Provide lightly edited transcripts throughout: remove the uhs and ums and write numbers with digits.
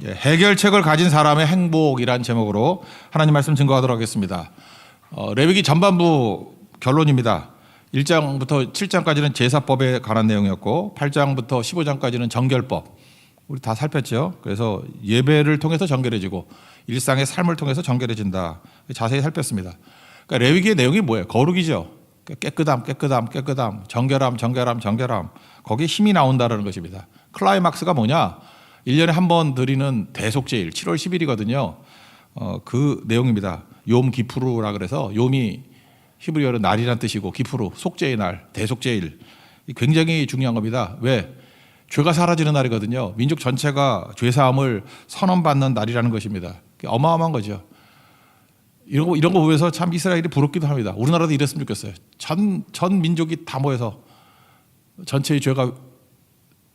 해결책을 가진 사람의 행복이란 제목으로 하나님 말씀 증거하도록 하겠습니다. 레위기 전반부 결론입니다. 1장부터 7장까지는 제사법에 관한 내용이었고 8장부터 15장까지는 정결법. 우리 다 살폈죠. 그래서 예배를 통해서 정결해지고 일상의 삶을 통해서 정결해진다. 자세히 살폈습니다. 그러니까 레위기의 내용이 뭐예요? 거룩이죠. 깨끗함, 정결함. 거기에 힘이 나온다는 것입니다. 클라이막스가 뭐냐? 1년에 한 번 드리는 대속제일 7월 10일이거든요. 그 내용입니다. 욤 기푸르라 그래서 욤이 히브리어로 날이란 뜻이고 기푸르 속죄의 날, 대속제일. 굉장히 중요한 겁니다. 왜? 죄가 사라지는 날이거든요. 민족 전체가 죄사함을 선언받는 날이라는 것입니다. 어마어마한 거죠. 이런 거 보면서 참 이스라엘이 부럽기도 합니다. 우리나라도 이랬으면 좋겠어요. 전 민족이 다 모여서 전체의 죄가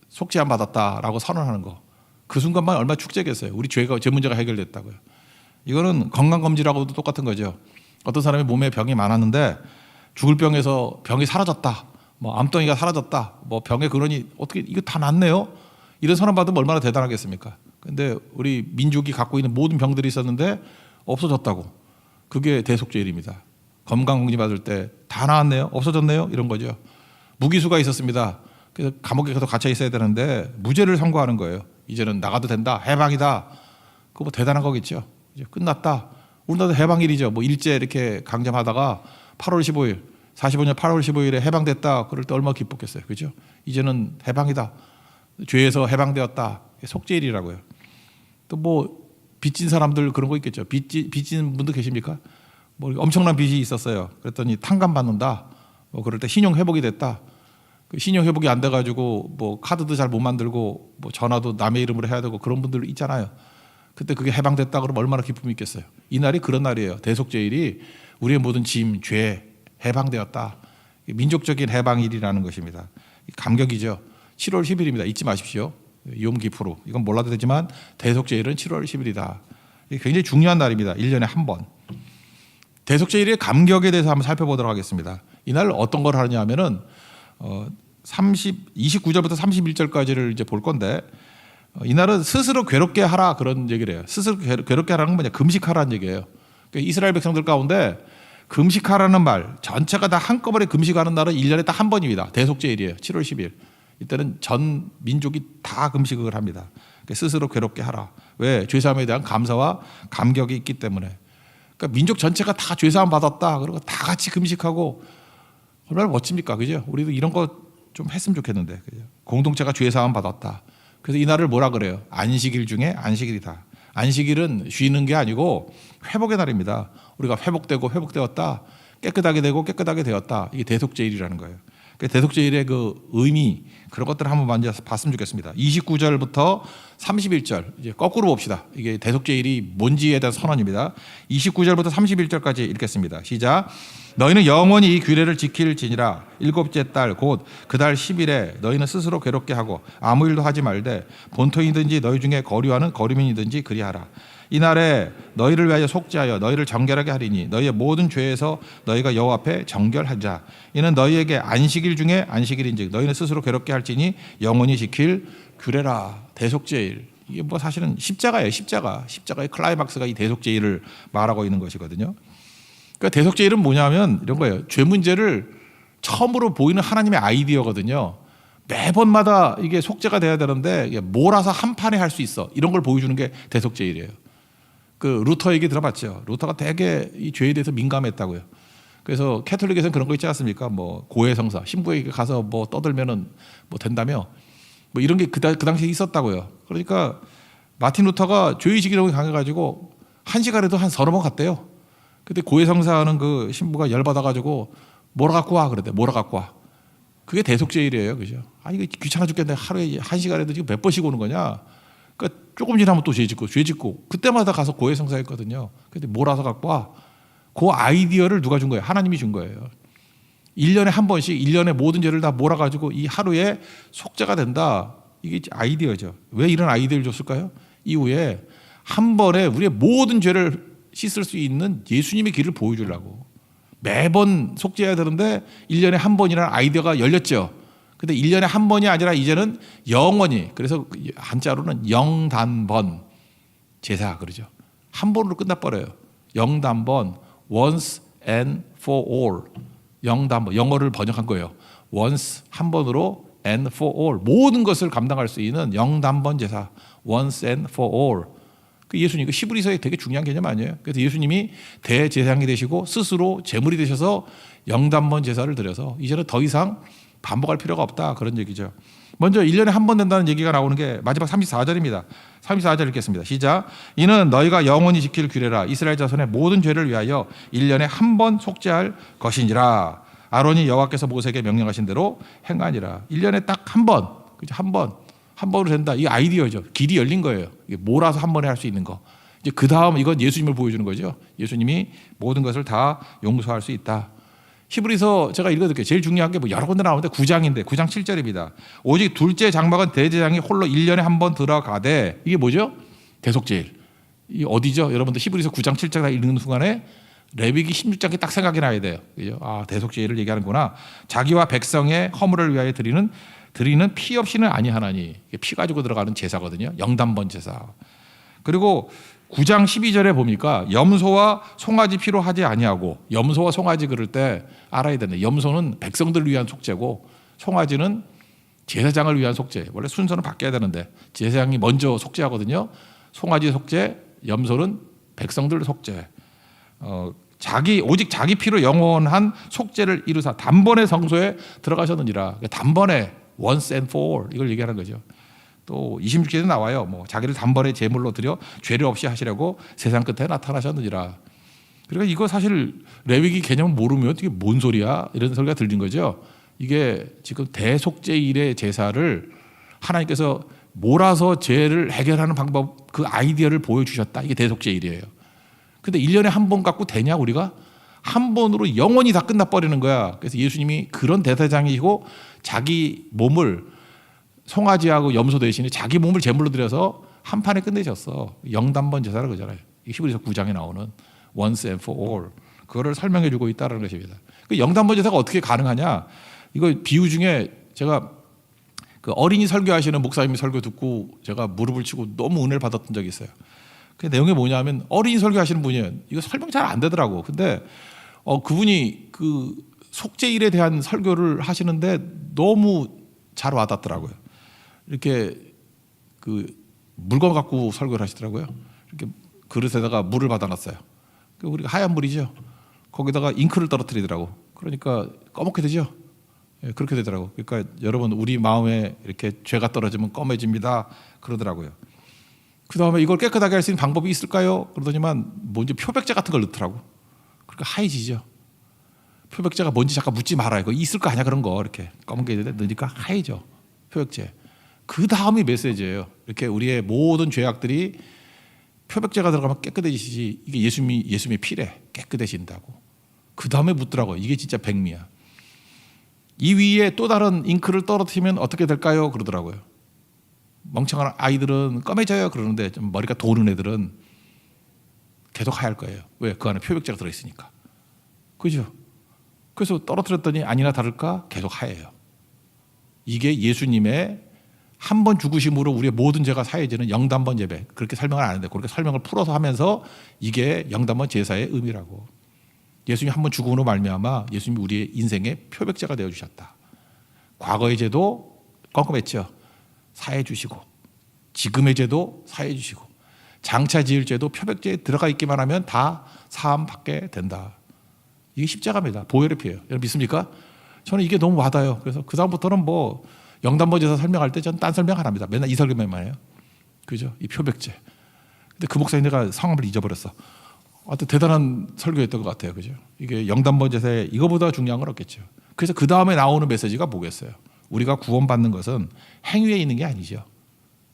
속죄함 받았다라고 선언하는 거. 그 순간만 얼마나 축제겠어요. 우리 죄 문제가 해결됐다고요. 이거는 건강검진하고도 똑같은 거죠. 어떤 사람이 몸에 병이 많았는데 죽을 병에서 병이 사라졌다. 뭐 암덩이가 사라졌다. 뭐 병의 근원이 어떻게 이거 다 낫네요. 이런 선언 받으면 얼마나 대단하겠습니까? 근데 우리 민족이 갖고 있는 모든 병들이 있었는데 없어졌다고. 그게 대속죄일입니다. 건강검진 받을 때 다 나았네요. 없어졌네요. 이런 거죠. 무기수가 있었습니다. 그래서 감옥에 계속 갇혀 있어야 되는데 무죄를 선고하는 거예요. 이제는 나가도 된다. 해방이다. 그거 뭐 대단한 거겠죠. 이제 끝났다. 우리나라도 해방일이죠. 뭐 일제 이렇게 강점하다가 8월 15일, 45년 8월 15일에 해방됐다. 그럴 때 얼마나 기뻤겠어요. 그죠? 이제는 해방이다. 죄에서 해방되었다. 속죄일이라고요. 또 뭐 빚진 사람들 그런 거 있겠죠. 빚진 분도 계십니까? 뭐 엄청난 빚이 있었어요. 그랬더니 탕감 받는다. 뭐 그럴 때 신용 회복이 됐다. 그 신용 회복이 안 돼가지고 뭐 카드도 잘 못 만들고 뭐 전화도 남의 이름으로 해야 되고 그런 분들 있잖아요. 그때 그게 해방됐다 그러면 얼마나 기쁨이 있겠어요. 이 날이 그런 날이에요. 대속죄일이 우리의 모든 짐, 죄 해방되었다. 민족적인 해방일이라는 것입니다. 감격이죠. 7월 10일입니다. 잊지 마십시오. 욤 기푸르. 이건 몰라도 되지만 대속죄일은 7월 10일이다. 굉장히 중요한 날입니다. 1년에 한 번. 대속죄일의 감격에 대해서 한번 살펴보도록 하겠습니다. 이날 어떤 걸 하느냐 하면은 29절부터 31절까지를 이제 볼 건데 이날은 스스로 괴롭게 하라 그런 얘기를 해요. 스스로 괴롭게 하라는 건 뭐냐? 금식하라는 얘기예요. 그러니까 이스라엘 백성들 가운데 금식하라는 말 전체가 다 한꺼번에 금식하는 날은 1년에 딱 한 번입니다. 대속죄일이에요. 7월 10일. 이때는 전 민족이 다 금식을 합니다. 그러니까 스스로 괴롭게 하라. 왜? 죄사함에 대한 감사와 감격이 있기 때문에. 그러니까 민족 전체가 다 죄사함 받았다. 그리고 다 같이 금식하고 얼마나 멋집니까? 그죠? 우리도 이런 거 좀 했으면 좋겠는데. 그죠? 공동체가 죄사함 받았다. 그래서 이날을 뭐라 그래요? 안식일 중에 안식일이다. 안식일은 쉬는 게 아니고 회복의 날입니다. 우리가 회복되고 회복되었다. 깨끗하게 되고 깨끗하게 되었다. 이게 대속죄일이라는 거예요. 대속죄일의 그 의미 그런 것들을 한번 먼저 봤으면 좋겠습니다. 29절부터 31절 이제 거꾸로 봅시다. 이게 대속죄일이 뭔지에 대한 선언입니다. 29절부터 31절까지 읽겠습니다. 시작. 너희는 영원히 이 규례를 지킬지니라. 일곱째 달 곧 그 달 10일에 너희는 스스로 괴롭게 하고 아무 일도 하지 말되 본토이든지 너희 중에 거류하는 거류민이든지 그리하라. 이날에 너희를 위하여 속죄하여 너희를 정결하게 하리니 너희의 모든 죄에서 너희가 여호와 앞에 정결하자. 이는 너희에게 안식일 중에 안식일인즉 너희는 스스로 괴롭게 할지니 영원히 지킬 규례라. 대속죄일. 이게 뭐 사실은 십자가예요. 십자가의 클라이막스가 이 대속죄일을 말하고 있는 것이거든요. 그러니까 대속죄일은 뭐냐면 이런 거예요. 죄 문제를 처음으로 보이는 하나님의 아이디어거든요. 매번마다 이게 속죄가 돼야 되는데 몰아서 한 판에 할 수 있어. 이런 걸 보여주는 게 대속죄일이에요. 그 루터 얘기 들어봤죠. 루터가 되게 이 죄에 대해서 민감했다고요. 그래서 캐톨릭에서는 그런 거 있지 않습니까? 뭐 고해성사 신부에게 가서 뭐 떠들면은 뭐 된다며 뭐 이런 게 그 당시에 있었다고요. 그러니까 마틴 루터가 죄의식이 너무 강해가지고 한 시간에도 한 서너 번 갔대요. 근데 고해성사하는 그 신부가 열받아가지고 몰아 갖고 와 그러대. 몰아 갖고 와. 그게 대속죄일이에요, 그죠? 아 이거 귀찮아 죽겠네. 하루에 한 시간에도 지금 몇 번씩 오는 거냐? 그러니까 조금 지나면 또 죄 짓고 그때마다 가서 고해성사했거든요. 근데 몰아서 갖고 와. 그 아이디어를 누가 준 거예요? 하나님이 준 거예요. 1년에 한 번씩 1년에 모든 죄를 다 몰아가지고 이 하루에 속죄가 된다. 이게 아이디어죠. 왜 이런 아이디어를 줬을까요? 이후에 한 번에 우리의 모든 죄를 씻을 수 있는 예수님의 길을 보여주려고. 매번 속죄해야 되는데 1년에 한 번이라는 아이디어가 열렸죠. 근데 1년에 한 번이 아니라 이제는 영원히, 그래서 한자로는 영단번, 제사 그러죠. 한 번으로 끝나버려요. 영단번, once and for all. 영단번, 영어를 번역한 거예요. once 한 번으로 and for all 모든 것을 감당할 수 있는 영단번 제사, once and for all. 그 예수님 그 히브리서에 되게 중요한 개념 아니에요? 그래서 예수님이 대제사장이 되시고 스스로 제물이 되셔서 영단번 제사를 드려서 이제는 더 이상 반복할 필요가 없다 그런 얘기죠. 먼저 1년에 한 번 된다는 얘기가 나오는 게 마지막 34절입니다. 34절 읽겠습니다. 시작. 이는 너희가 영원히 지킬 규례라. 이스라엘 자손의 모든 죄를 위하여 1년에 한 번 속죄할 것이니라. 아론이 여호와께서 모세에게 명령하신 대로 행하니라. 1년에 딱 한 번, 그죠? 한 번으로 된다. 이 아이디어죠. 길이 열린 거예요. 이게 몰아서 한 번에 할 수 있는 거. 이제 그 다음 이건 예수님을 보여주는 거죠. 예수님이 모든 것을 다 용서할 수 있다. 히브리서 제가 읽어드릴게요. 제일 중요한 게 뭐 여러 군데 나오는데 9장인데 9장 7절입니다. 오직 둘째 장막은 대제사장이 홀로 1년에 한 번 들어가되 이게 뭐죠? 대속제일. 이 어디죠? 여러분들 히브리서 9장 7장 읽는 순간에 레위기 16장이 딱 생각이 나야 돼요. 그죠? 아, 대속제일을 얘기하는구나. 자기와 백성의 허물을 위하여 드리는 피 없이는 아니하나니. 피 가지고 들어가는 제사거든요. 영단번 제사. 그리고 9장 12절에 보니까 염소와 송아지 피로 하지 아니하고, 염소와 송아지 그럴 때 알아야 되는데, 염소는 백성들을 위한 속죄고 송아지는 제사장을 위한 속죄. 원래 순서는 바뀌어야 되는데 제사장이 먼저 속죄하거든요. 송아지 속죄, 염소는 백성들 속죄. 오직 자기 피로 영원한 속죄를 이루사 단번에 성소에 들어가셨느니라. 단번에 once and for all 이걸 얘기하는 거죠. 또 26절에 나와요. 뭐 자기를 단번에 제물로 드려 죄를 없이 하시려고 세상 끝에 나타나셨느니라. 그러니까 이거 사실 레위기 개념을 모르면 이게 뭔 소리야? 이런 소리가 들린 거죠. 이게 지금 대속죄일의 제사를 하나님께서 몰아서 죄를 해결하는 방법, 그 아이디어를 보여주셨다. 이게 대속죄일이에요. 근데 1년에 한 번 갖고 되냐 우리가? 한 번으로 영원히 다 끝나버리는 거야. 그래서 예수님이 그런 대사장이시고 자기 몸을 송아지하고 염소 대신에 자기 몸을 제물로 드려서 한 판에 끝내셨어. 영단번 제사라고 그러잖아요. 히브리서 9장에 나오는 once and for all. 그거를 설명해 주고 있다는 것입니다. 그 영단번 제사가 어떻게 가능하냐? 이거 비유 중에 제가 그 어린이 설교하시는 목사님이 설교 듣고 제가 무릎을 치고 너무 은혜를 받았던 적이 있어요. 그 내용이 뭐냐면 어린이 설교하시는 분이에요. 이거 설명 잘 안 되더라고. 근데 그분이 그 속죄일에 대한 설교를 하시는데 너무 잘 와닿더라고요. 이렇게 그 물건 갖고 설교를 하시더라고요. 이렇게 그릇에다가 물을 받아놨어요. 우리가 하얀 물이죠. 거기다가 잉크를 떨어뜨리더라고. 그러니까 꺼멓게 되죠. 예, 그렇게 되더라고. 그러니까 여러분 우리 마음에 이렇게 죄가 떨어지면 검해집니다. 그러더라고요. 그 다음에 이걸 깨끗하게 할 수 있는 방법이 있을까요? 그러더니만 뭔지 표백제 같은 걸 넣더라고. 그러니까 하얘지죠. 표백제가 뭔지 잠깐 묻지 말아요. 그거 있을 거 아니야 그런 거 이렇게 검은 게 넣으니까 하얘져. 표백제. 그 다음이 메시지예요. 이렇게 우리의 모든 죄악들이 표백제가 들어가면 깨끗해지시. 이게 예수님의 피래 깨끗해진다고. 그 다음에 묻더라고요. 이게 진짜 백미야. 이 위에 또 다른 잉크를 떨어뜨리면 어떻게 될까요? 그러더라고요. 멍청한 아이들은 검해져요 그러는데 좀 머리가 도는 애들은 계속 하얄 거예요. 왜? 그 안에 표백제가 들어있으니까. 그죠? 그래서 떨어뜨렸더니 아니나 다를까 계속 하얘요. 이게 예수님의 한 번 죽으심으로 우리의 모든 죄가 사해지는 영단번 예배. 그렇게 설명을 안 하는데 그렇게 설명을 풀어서 하면서 이게 영단번 제사의 의미라고. 예수님이 한 번 죽음으로 말미암아 예수님이 우리의 인생의 표백제가 되어주셨다. 과거의 죄도 껌껌했죠. 사해 주시고 지금의 죄도 사해 주시고 장차 지을 죄도 표백제에 들어가 있기만 하면 다 사함 받게 된다. 이게 십자가입니다. 보혈의 피예요. 여러분 믿습니까? 저는 이게 너무 와닿아요. 그래서 그 다음부터는 뭐 영단번 제사 설명할 때 저는 딴 설명 안 합니다. 맨날 이 설교만 해요. 그죠? 이 표백제. 근데 그 목사님 내가 성함을 잊어버렸어. 하여튼 대단한 설교였던 것 같아요. 그죠? 이게 영단번 제사에 이거보다 중요한 건 없겠죠. 그래서 그 다음에 나오는 메시지가 뭐겠어요? 우리가 구원받는 것은 행위에 있는 게 아니죠.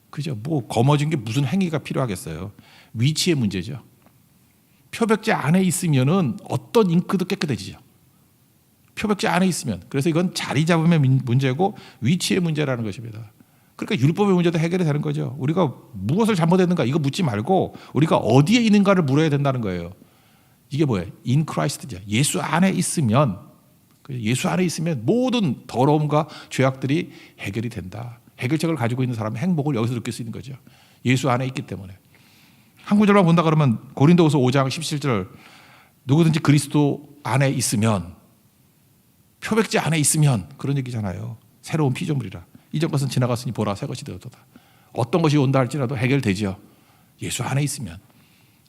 그죠? 뭐 거머쥔 게 무슨 행위가 필요하겠어요. 위치의 문제죠. 표백제 안에 있으면은 어떤 잉크도 깨끗해지죠. 표백제 안에 있으면. 그래서 이건 자리 잡음의 문제고 위치의 문제라는 것입니다. 그러니까 율법의 문제도 해결이 되는 거죠. 우리가 무엇을 잘못했는가 이거 묻지 말고 우리가 어디에 있는가를 물어야 된다는 거예요. 이게 뭐예요? In Christ죠. 예수 안에 있으면 모든 더러움과 죄악들이 해결이 된다. 해결책을 가지고 있는 사람은 행복을 여기서 느낄 수 있는 거죠. 예수 안에 있기 때문에. 한 구절만 본다 그러면 고린도후서 5장 17절 누구든지 그리스도 안에 있으면 표백제 안에 있으면 그런 얘기잖아요. 새로운 피조물이라. 이전 것은 지나갔으니 보라 새 것이 되었도다. 어떤 것이 온다 할지라도 해결되지요. 예수 안에 있으면.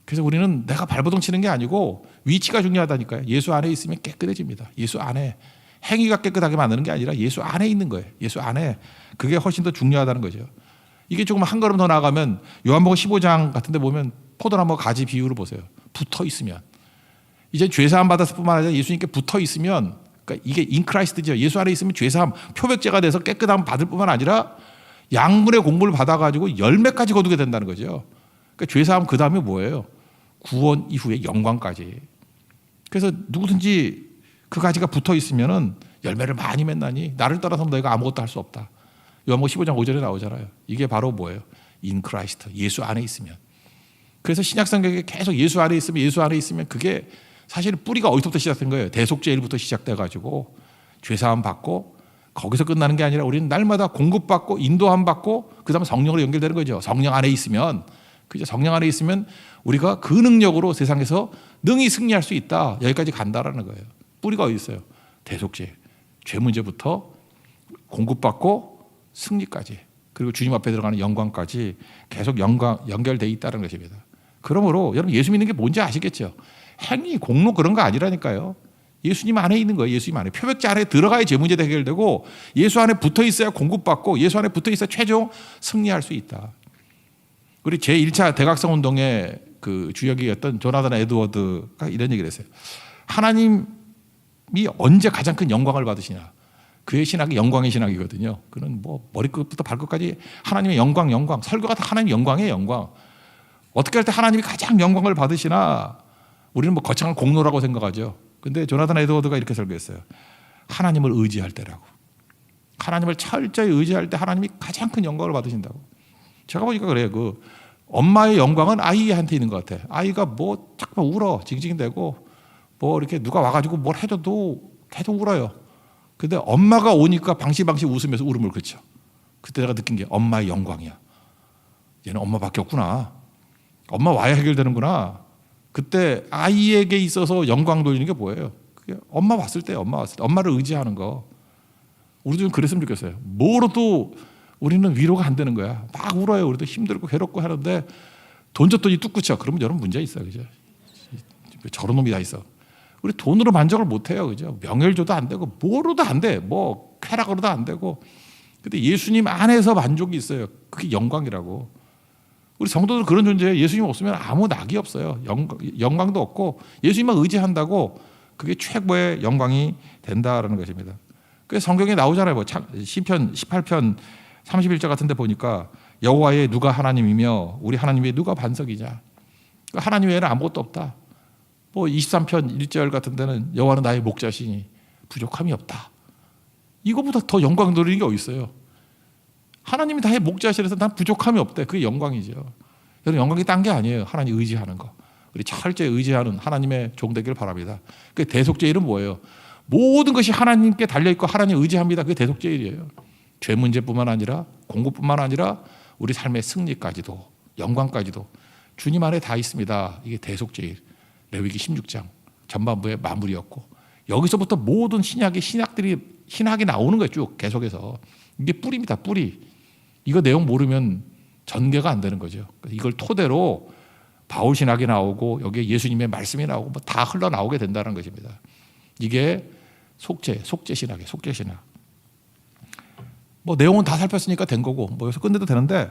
그래서 우리는 내가 발버둥 치는 게 아니고 위치가 중요하다니까요. 예수 안에 있으면 깨끗해집니다. 예수 안에. 행위가 깨끗하게 만드는 게 아니라 예수 안에 있는 거예요. 예수 안에. 그게 훨씬 더 중요하다는 거죠. 이게 조금 한 걸음 더 나아가면 요한복음 15장 같은 데 보면 포도나무 가지 비유를 보세요. 붙어 있으면. 이제 죄사함 받았을 뿐만 아니라 예수님께 붙어 있으면, 그러니까 이게 인크라이스트죠. 예수 안에 있으면 죄사함, 표백제가 돼서 깨끗함 받을 뿐만 아니라 양분의 공부를 받아가지고 열매까지 거두게 된다는 거죠. 그러니까 죄사함 그 다음에 뭐예요? 구원 이후에 영광까지. 그래서 누구든지 그 가지가 붙어 있으면은 열매를 많이 맺나니 나를 따라서 너희가 아무것도 할 수 없다. 요한복음 15장 5절에 나오잖아요. 이게 바로 뭐예요? 인 크라이스트. 예수 안에 있으면. 그래서 신약 성경에 계속 예수 안에 있으면 그게 사실 뿌리가 어디서부터 시작된 거예요? 대속죄일부터 시작돼 가지고 죄사함 받고 거기서 끝나는 게 아니라 우리는 날마다 공급받고 인도함 받고 그다음에 성령으로 연결되는 거죠. 성령 안에 있으면, 그죠? 성령 안에 있으면 우리가 그 능력으로 세상에서 능히 승리할 수 있다. 여기까지 간다라는 거예요. 뿌리가 어디 있어요? 대속죄. 죄 문제부터 공급받고 승리까지, 그리고 주님 앞에 들어가는 영광까지 계속 연결되어 있다는 것입니다. 그러므로 여러분 예수 믿는 게 뭔지 아시겠죠? 행위, 공로 그런 거 아니라니까요. 예수님 안에 있는 거예요. 예수님 안에. 표백제 안에 들어가야 죄 문제도 해결되고 예수 안에 붙어 있어야 공급받고 예수 안에 붙어 있어야 최종 승리할 수 있다. 우리 제1차 대각성 운동의 그 주역이었던 조나단 에드워드가 이런 얘기를 했어요. 하나님이 언제 가장 큰 영광을 받으시냐. 그의 신학이 영광의 신학이거든요. 그는 뭐 머리끝부터 발끝까지 하나님의 영광. 설교가 다 하나님의 영광이에요. 영광. 어떻게 할 때 하나님이 가장 영광을 받으시나 우리는 뭐 거창한 공로라고 생각하죠. 근데 조나단 에드워드가 이렇게 설교했어요. 하나님을 의지할 때라고. 하나님을 철저히 의지할 때 하나님이 가장 큰 영광을 받으신다고. 제가 보니까 그래요. 그 엄마의 영광은 아이한테 있는 것 같아. 아이가 뭐 자꾸 울어. 징징대고 뭐 이렇게 누가 와가지고 뭘 해줘도 계속 울어요. 근데 엄마가 오니까 방시방시 웃으면서 울음을 그쳐. 그때 내가 느낀 게 엄마의 영광이야. 얘는 엄마밖에 없구나. 엄마 와야 해결되는구나. 그때 아이에게 있어서 영광 돌리는 게 뭐예요? 그게 엄마 왔을 때, 엄마를 의지하는 거. 우리도 좀 그랬으면 좋겠어요. 뭐로도 우리는 위로가 안 되는 거야. 막 울어요. 우리도 힘들고 괴롭고 하는데 돈 줬더니 뚝 그쳐. 그러면 여러분 문제 있어요. 그죠? 저런 놈이 다 있어. 우리 돈으로 만족을 못 해요. 그죠? 명예를 줘도 안 되고 뭐로도 안 돼. 뭐 쾌락으로도 안 되고. 근데 예수님 안에서 만족이 있어요. 그게 영광이라고. 우리 성도들 그런 존재예요. 예수님 없으면 아무 낙이 없어요. 영광도 없고 예수님만 의지한다고 그게 최고의 영광이 된다라는 것입니다. 그래서 성경에 나오잖아요. 뭐 시편 18편 31절 같은 데 보니까 여호와의 누가 하나님이며 우리 하나님 외에 누가 반석이냐. 하나님 외에는 아무것도 없다. 뭐 23편 1절 같은 데는 여호와는 나의 목자시니 부족함이 없다. 이거보다 더 영광 돌리는 게 어디 있어요? 하나님이 나의 목자시라서 난 부족함이 없대. 그게 영광이죠. 여러분 영광이 딴 게 아니에요. 하나님 의지하는 거. 우리 철저히 의지하는 하나님의 종 되기를 바랍니다. 그 대속죄일은 뭐예요? 모든 것이 하나님께 달려있고 하나님 의지합니다. 그게 대속죄일이에요. 죄 문제뿐만 아니라 공급뿐만 아니라 우리 삶의 승리까지도 영광까지도 주님 안에 다 있습니다. 이게 대속죄일. 레위기 16장 전반부의 마무리였고 여기서부터 모든 신학이 나오는 거예요. 쭉 계속해서. 이게 뿌리입니다. 뿌리. 이거 내용 모르면 전개가 안 되는 거죠. 이걸 토대로 바울 신학이 나오고 여기에 예수님의 말씀이 나오고 뭐 다 흘러나오게 된다는 것입니다. 이게 속죄 신학이에요. 속죄 신학. 뭐 내용은 다 살폈으니까 된 거고 뭐 여기서 끝내도 되는데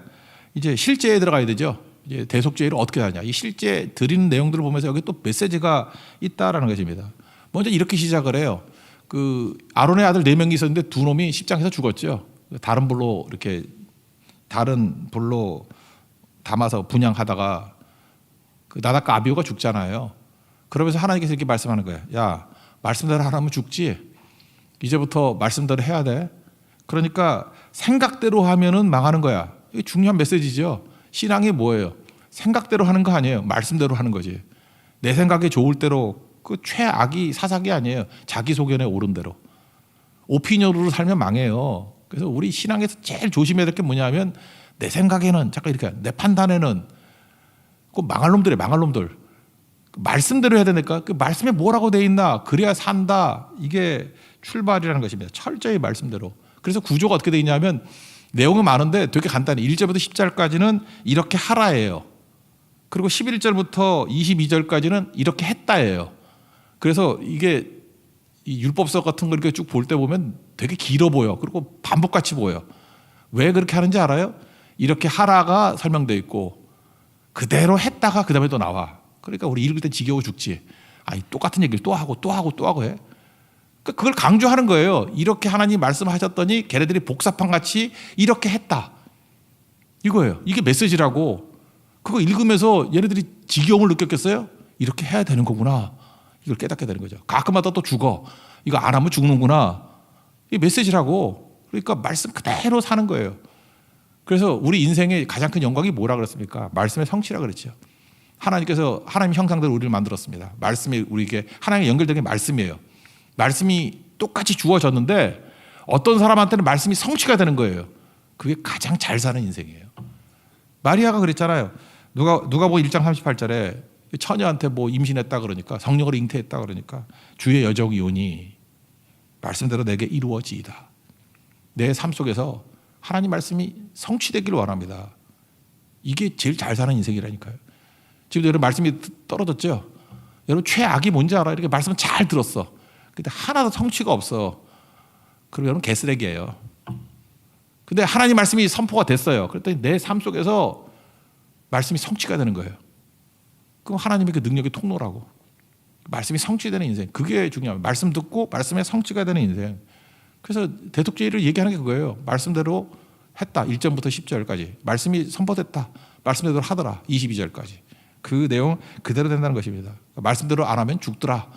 이제 실제에 들어가야 되죠. 이제 대속죄를 어떻게 하냐. 이 실제 드리는 내용들을 보면서 여기 또 메시지가 있다라는 것입니다. 먼저 이렇게 시작을 해요. 그 아론의 아들 4명이 있었는데 2놈이 십장에서 죽었죠. 다른 불로 담아서 분향하다가 그 나답과 아비후가 죽잖아요. 그러면서 하나님께서 이렇게 말씀하는 거예요. 야, 말씀대로 하라면 죽지. 이제부터 말씀대로 해야 돼. 그러니까 생각대로 하면은 망하는 거야. 이게 중요한 메시지죠. 신앙이 뭐예요? 생각대로 하는 거 아니에요. 말씀대로 하는 거지. 내 생각에 좋을 대로 그 최악이 사사기 아니에요. 자기 소견에 옳은 대로. 오피니언으로 살면 망해요. 그래서 우리 신앙에서 제일 조심해야 될 게 뭐냐면 내 생각에는 잠깐 이렇게 내 판단에는 그 망할 놈들이에요. 망할 놈들. 말씀대로 해야 되니까 그 말씀에 뭐라고 돼 있나 그래야 산다. 이게 출발이라는 것입니다. 철저히 말씀대로. 그래서 구조가 어떻게 돼 있냐면 내용은 많은데 되게 간단히 1절부터 10절까지는 이렇게 하라예요. 그리고 11절부터 22절까지는 이렇게 했다예요. 그래서 이게 이 율법서 같은 거 이렇게 쭉 볼 때 보면 되게 길어 보여. 그리고 반복같이 보여. 왜 그렇게 하는지 알아요? 이렇게 하라가 설명되어 있고 그대로 했다가 그 다음에 또 나와. 그러니까 우리 읽을 때 지겨워 죽지. 똑같은 얘기를 또 하고 또 하고 또 하고 해. 그걸 강조하는 거예요. 이렇게 하나님 말씀하셨더니 걔네들이 복사판 같이 이렇게 했다. 이거예요. 이게 메시지라고. 그거 읽으면서 얘네들이 지겨움을 느꼈겠어요? 이렇게 해야 되는 거구나. 이걸 깨닫게 되는 거죠. 가끔마다 또 죽어. 이거 안 하면 죽는구나. 이게 메시지라고. 그러니까 말씀 그대로 사는 거예요. 그래서 우리 인생의 가장 큰 영광이 뭐라 그랬습니까? 말씀의 성취라 그랬죠. 하나님께서 하나님 형상대로 우리를 만들었습니다. 말씀이 우리에게 하나님과 연결된 게 말씀이에요. 말씀이 똑같이 주어졌는데 어떤 사람한테는 말씀이 성취가 되는 거예요. 그게 가장 잘 사는 인생이에요. 마리아가 그랬잖아요. 누가복음 1장 38절에 처녀한테 뭐 임신했다 그러니까 성령으로 잉태했다 그러니까 주의 여종이 오니 말씀대로 내게 이루어지이다. 내 삶 속에서 하나님 말씀이 성취되기를 원합니다. 이게 제일 잘 사는 인생이라니까요. 지금 여러분 말씀이 떨어졌죠? 여러분 최악이 뭔지 알아요? 이렇게 말씀은 잘 들었어. 근데 하나도 성취가 없어. 그럼 여러분 개쓰레기예요. 근데 하나님 말씀이 선포가 됐어요. 그랬더니 내 삶 속에서 말씀이 성취가 되는 거예요. 그럼 하나님의 그 능력의 통로라고. 말씀이 성취되는 인생. 그게 중요합니다. 말씀 듣고 말씀에 성취가 되는 인생. 그래서 대속죄를 얘기하는 게 그거예요. 말씀대로 했다. 1절부터 10절까지. 말씀이 선포됐다. 말씀대로 하더라. 22절까지. 그 내용 그대로 된다는 것입니다. 말씀대로 안 하면 죽더라.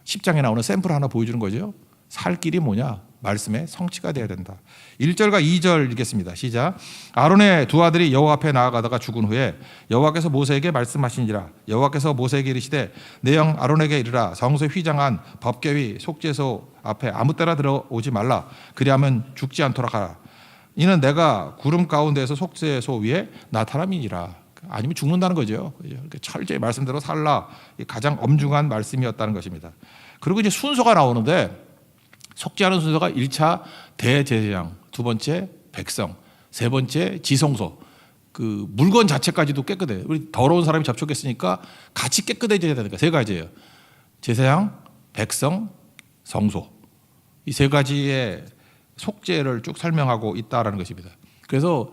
10장에 나오는 샘플 하나 보여주는 거죠. 살 길이 뭐냐? 말씀에 성취가 돼야 된다. 1절과 2절 읽겠습니다. 시작. 아론의 두 아들이 여호와 앞에 나아가다가 죽은 후에 여호와께서 모세에게 말씀하시니라. 여호와께서 모세에게 이르시되 내 형 아론에게 이르라. 성소에 휘장한 법궤위 속죄소 앞에 아무 때나 들어오지 말라. 그리하면 죽지 않도록 하라. 이는 내가 구름 가운데에서 속죄소 위에 나타남이니라. 아니면 죽는다는 거죠. 그렇게 철저히 말씀대로 살라. 가장 엄중한 말씀이었다는 것입니다. 그리고 이제 순서가 나오는데 속죄하는 순서가 1차 대제사장, 두 번째 백성, 세 번째 지성소. 그 물건 자체까지도 깨끗해요. 우리 더러운 사람이 접촉했으니까 같이 깨끗해져야 되니까 세 가지예요. 제사장, 백성, 성소. 이 세 가지의 속죄를 쭉 설명하고 있다라는 것입니다. 그래서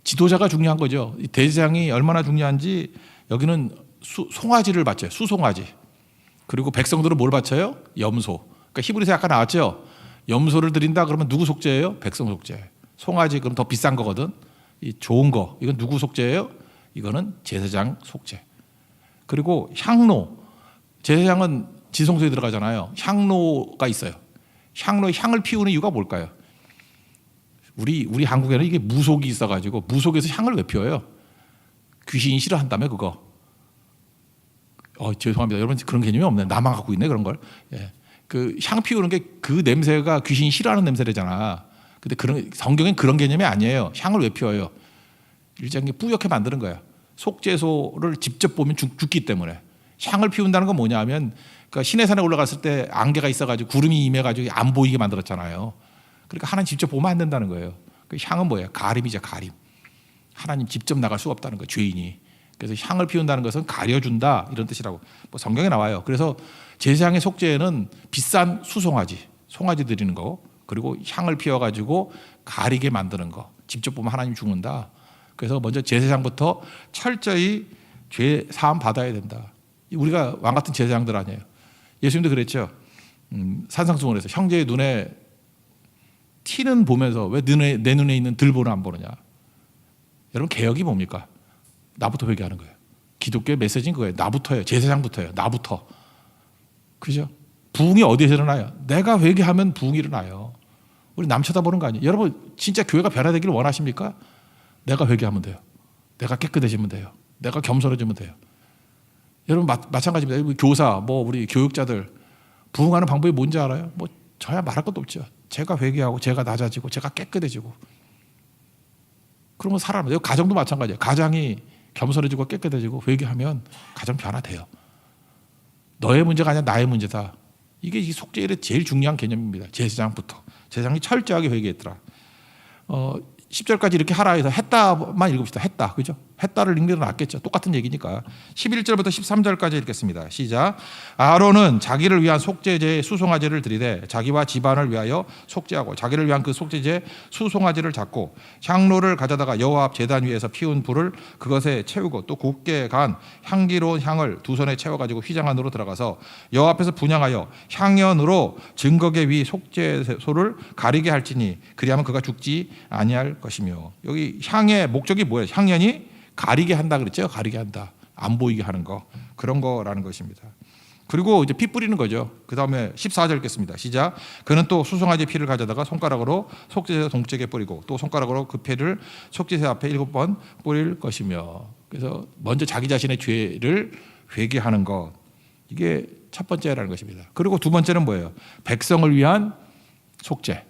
지도자가 중요한 거죠. 이 대제사장이 얼마나 중요한지 여기는 송아지를 바쳐요. 수송아지. 그리고 백성들은 뭘 바쳐요? 염소. 그러니까 히브리서 아까 나왔죠. 염소를 드린다 그러면 누구 속죄예요? 백성 속죄. 송아지 그럼 더 비싼 거거든. 이 좋은 거 이건 누구 속죄예요? 이거는 제사장 속죄. 그리고 향로. 제사장은 지성소에 들어가잖아요. 향로가 있어요. 향로에 향을 피우는 이유가 뭘까요? 우리 한국에는 이게 무속이 있어가지고 무속에서 향을 왜 피워요? 귀신이 싫어한다며 그거. 죄송합니다. 여러분 그런 개념이 없네. 나만 갖고 있네 그런 걸. 예. 그 향 피우는 게 그 냄새가 귀신이 싫어하는 냄새래잖아. 근데 성경엔 그런 개념이 아니에요. 향을 왜 피워요? 일장에 뿌옇게 만드는 거야. 속죄소를 직접 보면 죽기 때문에. 향을 피운다는 건 뭐냐면 그러니까 시내산에 올라갔을 때 안개가 있어가지고 구름이 임해가지고 안 보이게 만들었잖아요. 그러니까 하나님 직접 보면 안 된다는 거예요. 그 향은 뭐예요? 가림이죠, 가림. 하나님 직접 나갈 수가 없다는 거예요, 죄인이. 그래서 향을 피운다는 것은 가려준다 이런 뜻이라고 뭐 성경에 나와요. 그래서 제사장의 속죄에는 비싼 수송아지, 송아지 드리는 거, 그리고 향을 피워가지고 가리게 만드는 거. 직접 보면 하나님 죽는다. 그래서 먼저 제사장부터 철저히 죄 사함 받아야 된다. 우리가 왕 같은 제사장들 아니에요. 예수님도 그랬죠. 산상수훈에서 형제의 눈에 티는 보면서 왜 내 눈에 있는 들보는 안 보느냐. 여러분 개혁이 뭡니까? 나부터 회개하는 거예요. 기독교의 메시지는 그거예요. 나부터예요. 제사장부터예요. 나부터. 그죠? 부흥이 어디에서 일어나요? 내가 회개하면 부흥이 일어나요. 우리 남 쳐다보는 거 아니에요. 여러분 진짜 교회가 변화되기를 원하십니까? 내가 회개하면 돼요. 내가 깨끗해지면 돼요. 내가 겸손해지면 돼요. 여러분 마찬가지입니다. 교사, 우리 교육자들 부흥하는 방법이 뭔지 알아요? 저야 말할 것도 없죠. 제가 회개하고 제가 낮아지고 제가 깨끗해지고 그러면 살아납니다. 가정도 마찬가지예요. 가장이 겸손해지고 깨끗해지고 회개하면 가정 변화돼요. 너의 문제가 아니라 나의 문제다. 이게 이 속죄일의 제일 중요한 개념입니다. 제사장부터. 제사장이 철저하게 회개했더라. 10절까지 이렇게 하라 해서 했다만 읽읍시다. 했다. 그죠? 했다를 읽는 게 낫겠죠. 똑같은 얘기니까. 11절부터 13절까지 읽겠습니다. 시작. 아론은 자기를 위한 속죄제의 수송아지를 드리되 자기와 집안을 위하여 속죄하고 자기를 위한 그 속죄제의 수송아지를 잡고 향로를 가져다가 여호와 앞 제단 위에서 피운 불을 그것에 채우고 또 곱게 간 향기로운 향을 두 손에 채워가지고 휘장 안으로 들어가서 여호와 앞에서 분향하여 향연으로 증거계 위 속죄소를 가리게 할지니 그리하면 그가 죽지 아니할 것이며. 여기 향의 목적이 뭐예요? 향연이 가리게 한다 그랬죠. 가리게 한다. 안 보이게 하는 거. 그런 거라는 것입니다. 그리고 이제 피 뿌리는 거죠. 그 다음에 14절 읽겠습니다. 시작. 그는 또 수송아지 피를 가져다가 손가락으로 속죄소 동쪽에 뿌리고 또 손가락으로 그 피를 속죄소 앞에 7번 뿌릴 것이며. 그래서 먼저 자기 자신의 죄를 회개하는 것. 이게 첫 번째라는 것입니다. 그리고 두 번째는 뭐예요? 백성을 위한 속죄.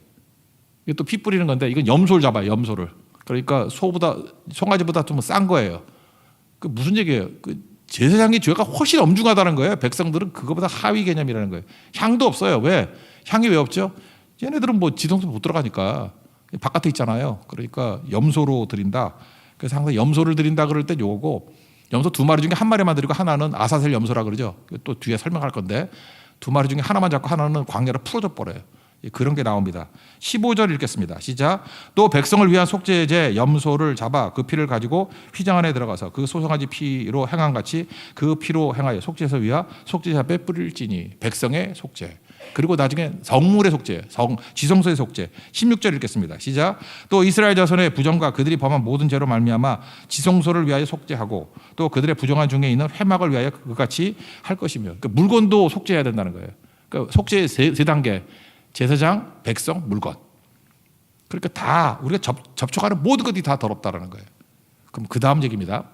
이게 또 피 뿌리는 건데 이건 염소를 잡아요. 염소를. 그러니까 송아지보다 좀 싼 거예요. 그 무슨 얘기예요? 그 제사장의 죄가 훨씬 엄중하다는 거예요. 백성들은 그거보다 하위 개념이라는 거예요. 향도 없어요. 왜? 향이 왜 없죠? 얘네들은 뭐 지성소 못 들어가니까 바깥에 있잖아요. 그러니까 염소로 드린다. 그래서 항상 염소를 드린다 그럴 때 요거고, 염소 두 마리 중에 한 마리만 드리고 하나는 아사셀 염소라 그러죠. 또 뒤에 설명할 건데 두 마리 중에 하나만 잡고 하나는 광야로 풀어져 버려요. 그런 게 나옵니다. 15절 읽겠습니다. 시작. 또 백성을 위한 속죄제 염소를 잡아 그 피를 가지고 휘장 안에 들어가서 그 소송아지 피로 행한 같이 그 피로 행하여 속죄소 위와 속죄제 앞에 뿌릴지니. 백성의 속죄. 그리고 나중에 성물의 속죄, 지성소의 속죄. 16절 읽겠습니다. 시작. 또 이스라엘 자손의 부정과 그들이 범한 모든 죄로 말미암아 지성소를 위하여 속죄하고 또 그들의 부정한 중에 있는 회막을 위하여 그같이 할 것이며. 그러니까 물건도 속죄해야 된다는 거예요. 그러니까 속죄의 세 단계. 제사장, 백성, 물건. 그러니까 다 우리가 접촉하는 모든 것들이 다 더럽다라는 거예요. 그럼 그 다음 얘기입니다.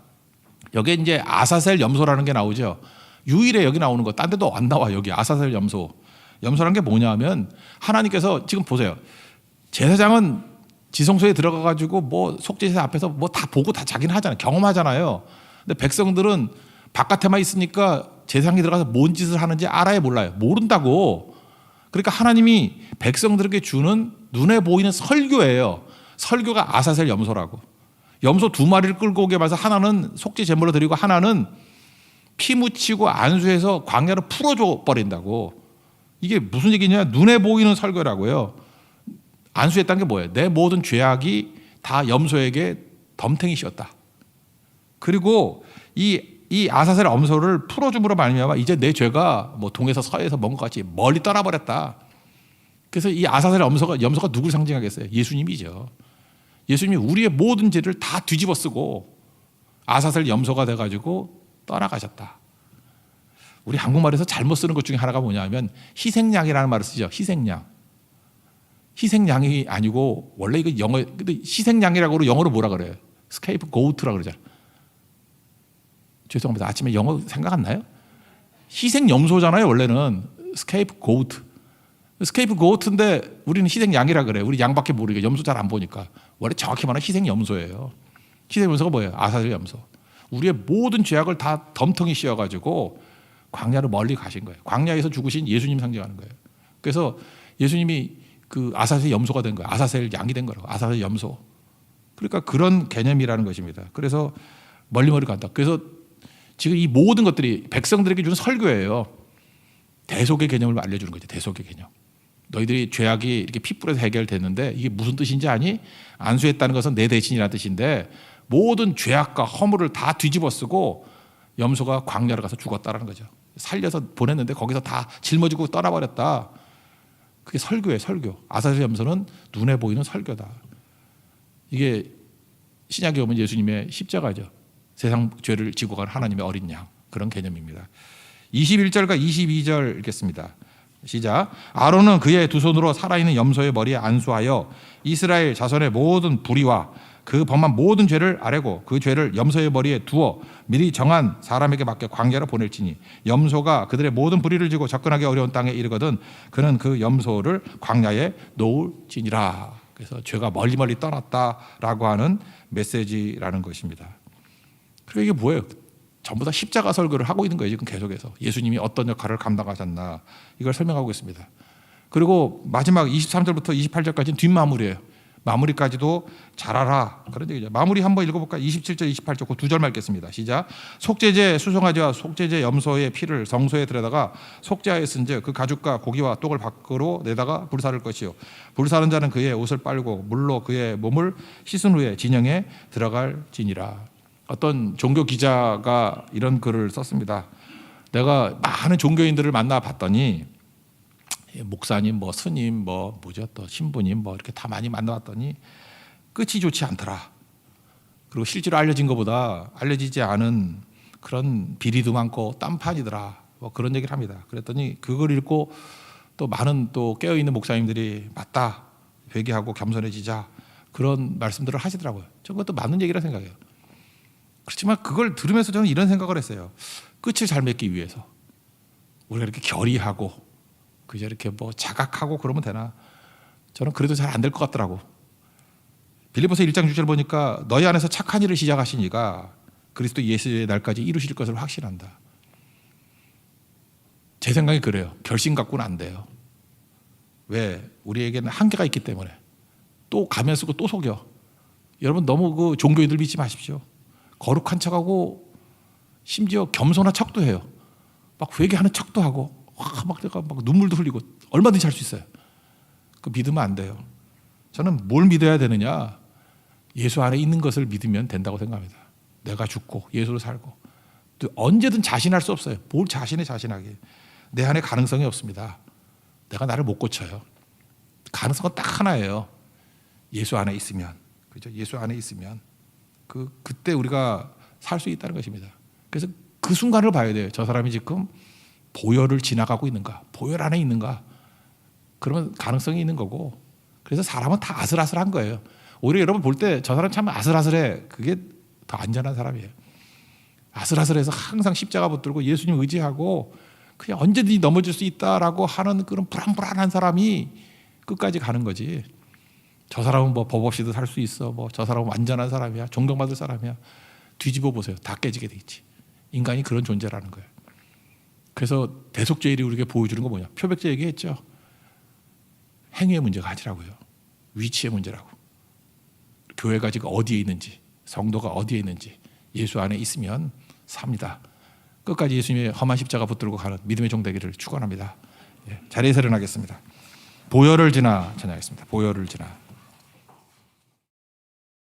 여기에 이제 아사셀 염소라는 게 나오죠. 유일에 여기 나오는 거, 딴 데도 안 나와. 여기 아사셀 염소. 염소라는 게 뭐냐면 하나님께서 지금 보세요. 제사장은 지성소에 들어가 가지고 뭐 속죄제 앞에서 뭐 다 보고 다 자기는 하잖아요. 경험하잖아요. 근데 백성들은 바깥에만 있으니까 제사장이 들어가서 뭔 짓을 하는지 알아야 몰라요. 모른다고. 그러니까 하나님이 백성들에게 주는 눈에 보이는 설교예요. 설교가 아사셀 염소라고. 염소 두 마리를 끌고 오게 봐서 하나는 속죄 제물로 드리고 하나는 피 묻히고 안수해서 광야로 풀어줘 버린다고. 이게 무슨 얘기냐? 눈에 보이는 설교라고요. 안수했다는 게 뭐예요? 내 모든 죄악이 다 염소에게 덤탱이 씌었다. 그리고 이 아사셀 염소를 풀어줌으로 말미암아 이제 내 죄가 뭐 동에서 서에서 먼 것 같이 멀리 떠나버렸다. 그래서 이 아사셀 염소가 누굴 상징하겠어요? 예수님이죠. 예수님이 우리의 모든 죄를 다 뒤집어 쓰고 아사셀 염소가 돼가지고 떠나가셨다. 우리 한국말에서 잘못 쓰는 것 중에 하나가 뭐냐면 희생양이라는 말을 쓰죠. 희생양. 희생양이 아니고 원래 이거 근데 희생양이라고 영어로 뭐라 그래요? 스케이프 고우트라 그러잖아요. 죄송합니다. 아침에 영어 생각 안 나요? 희생 염소잖아요. 원래는 스케이프 고우트. 스케이프 고우트인데 우리는 희생 양이라 그래요. 우리 양밖에 모르게 염소 잘 안 보니까. 원래 정확히 말하면 희생 염소예요. 희생 염소가 뭐예요? 아사셀 염소. 우리의 모든 죄악을 다 덤텅이 씌워가지고 광야로 멀리 가신 거예요. 광야에서 죽으신 예수님 상징하는 거예요. 그래서 예수님이 그 아사셀 염소가 된 거예요. 아사셀 양이 된 거라고. 아사셀 염소. 그러니까 그런 개념이라는 것입니다. 그래서 멀리 간다. 그래서 지금 이 모든 것들이 백성들에게 주는 설교예요. 대속의 개념을 알려주는 거죠. 대속의 개념. 너희들이 죄악이 이렇게 피 뿌려서 해결됐는데 이게 무슨 뜻인지 아니? 안수했다는 것은 내 대신이라는 뜻인데 모든 죄악과 허물을 다 뒤집어 쓰고 염소가 광야로 가서 죽었다라는 거죠. 살려서 보냈는데 거기서 다 짊어지고 떠나버렸다. 그게 설교예요. 설교. 아사셀 염소는 눈에 보이는 설교다. 이게 신약에 오면 예수님의 십자가죠. 세상 죄를 지고 간 하나님의 어린 양. 그런 개념입니다. 21절과 22절 읽겠습니다. 시작. 아론은 그의 두 손으로 살아있는 염소의 머리에 안수하여 이스라엘 자손의 모든 불의와 그 범한 모든 죄를 아뢰고 그 죄를 염소의 머리에 두어 미리 정한 사람에게 맡겨 광야로 보낼지니 염소가 그들의 모든 불의를 지고 접근하기 어려운 땅에 이르거든 그는 그 염소를 광야에 놓을지니라. 그래서 죄가 멀리 떠났다라고 하는 메시지라는 것입니다. 그리고 이게 뭐예요? 전부 다 십자가 설교를 하고 있는 거예요. 지금 계속해서 예수님이 어떤 역할을 감당하셨나 이걸 설명하고 있습니다. 그리고 마지막 23절부터 28절까지는 뒷마무리예요. 마무리까지도 잘하라 그런 얘기죠. 마무리 한번 읽어볼까요? 27절 28절 그 두 절만 읽겠습니다. 시작. 속죄제 수송아지와 속죄제 염소의 피를 성소에 들여다가 속죄하여 쓴즉 그 가죽과 고기와 떡을 밖으로 내다가 불사를 것이요 불사는 자는 그의 옷을 빨고 물로 그의 몸을 씻은 후에 진영에 들어갈지니라. 어떤 종교 기자가 이런 글을 썼습니다. 내가 많은 종교인들을 만나봤더니 목사님, 뭐 스님, 뭐죠 또 신부님, 뭐 이렇게 다 많이 만나봤더니 끝이 좋지 않더라. 그리고 실제로 알려진 것보다 알려지지 않은 그런 비리도 많고 딴판이더라. 뭐 그런 얘기를 합니다. 그랬더니 그걸 읽고 또 많은 또 깨어 있는 목사님들이 맞다, 회개하고 겸손해지자 그런 말씀들을 하시더라고요. 저는 그것도 맞는 얘기라 생각해요. 그렇지만 그걸 들으면서 저는 이런 생각을 했어요. 끝을 잘 맺기 위해서 우리가 이렇게 결의하고 그저 이렇게 뭐 자각하고 그러면 되나? 저는 그래도 잘 안 될 것 같더라고. 빌립보서 1장 6절 보니까 너희 안에서 착한 일을 시작하시니까 그리스도 예수의 날까지 이루실 것을 확신한다. 제 생각이 그래요. 결심 갖고는 안 돼요. 왜? 우리에게는 한계가 있기 때문에. 또 가면 쓰고 또 속여. 여러분 너무 그 종교인들 믿지 마십시오. 거룩한 척하고 심지어 겸손한 척도 해요. 막 회개하는 척도 하고 막 내가 막 눈물도 흘리고 얼마든지 할 수 있어요. 그 믿으면 안 돼요. 저는 뭘 믿어야 되느냐? 예수 안에 있는 것을 믿으면 된다고 생각합니다. 내가 죽고 예수로 살고 또 언제든 자신할 수 없어요. 뭘 자신하게. 내 안에 가능성이 없습니다. 내가 나를 못 고쳐요. 가능성은 딱 하나예요. 예수 안에 있으면. 그죠? 예수 안에 있으면 그때 우리가 살 수 있다는 것입니다. 그래서 그 순간을 봐야 돼요. 저 사람이 지금 보혈을 지나가고 있는가, 보혈 안에 있는가. 그러면 가능성이 있는 거고. 그래서 사람은 다 아슬아슬한 거예요. 오히려 여러분 볼 때 저 사람 참 아슬아슬해. 그게 더 안전한 사람이에요. 아슬아슬해서 항상 십자가 붙들고 예수님 의지하고 그냥 언제든지 넘어질 수 있다라고 하는 그런 불안불안한 사람이 끝까지 가는 거지. 저 사람은 뭐 법 없이도 살 수 있어. 뭐 저 사람은 완전한 사람이야. 존경받을 사람이야. 뒤집어 보세요. 다 깨지게 돼 있지. 인간이 그런 존재라는 거예요. 그래서 대속죄일이 우리에게 보여주는 거 뭐냐? 표백제 얘기했죠. 행위의 문제가 아니라고요. 위치의 문제라고. 교회가 지금 어디에 있는지, 성도가 어디에 있는지 예수 안에 있으면 삽니다. 끝까지 예수님의 험한 십자가 붙들고 가는 믿음의 종 되기를 축원합니다. 자리에서 일어나겠습니다. 보혈을 지나 찬양하겠습니다. 보혈을 지나.